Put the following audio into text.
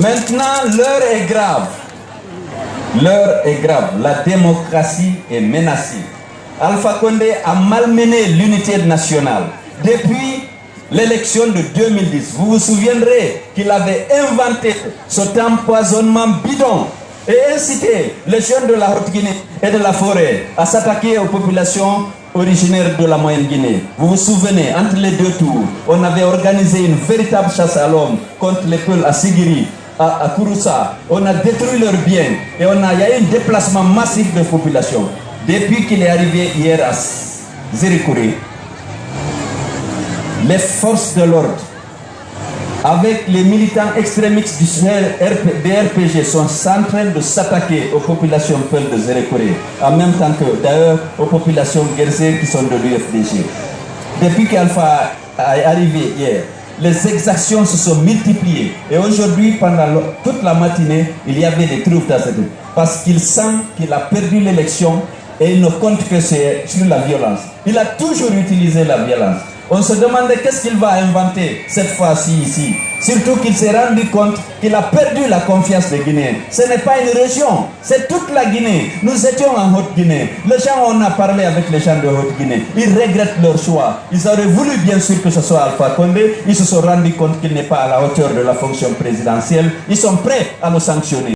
Maintenant, l'heure est grave. L'heure est grave. La démocratie est menacée. Alpha Condé a malmené l'unité nationale. Depuis l'élection de 2010, vous vous souviendrez qu'il avait inventé cet empoisonnement bidon et incité les jeunes de la Haute-Guinée et de la forêt à s'attaquer aux populations originaires de la Moyenne-Guinée. Vous vous souvenez, entre les deux tours, on avait organisé une véritable chasse à l'homme contre les peuples à Sigiri, à Kouroussa. On a détruit leurs biens et il y a eu un déplacement massif de population. Depuis qu'il est arrivé hier à Zérikouré, les forces de l'ordre, avec les militants extrémistes du RPG, sont en train de s'attaquer aux populations peules de Zérikouré, en même temps que d'ailleurs aux populations guerrières qui sont de l'UFDG. Depuis qu'Alpha est arrivé hier, les exactions se sont multipliées. Et aujourd'hui, pendant toute la matinée, il y avait des troubles dans cette ville. Parce qu'il sent qu'il a perdu l'élection et il ne compte que sur la violence. Il a toujours utilisé la violence. On se demandait qu'est-ce qu'il va inventer cette fois-ci ici. Surtout qu'il s'est rendu compte qu'il a perdu la confiance des Guinéens. Ce n'est pas une région, c'est toute la Guinée. Nous étions en Haute-Guinée. Les gens, on a parlé avec les gens de Haute-Guinée. Ils regrettent leur choix. Ils auraient voulu bien sûr que ce soit Alpha Condé. Ils se sont rendus compte qu'il n'est pas à la hauteur de la fonction présidentielle. Ils sont prêts à le sanctionner.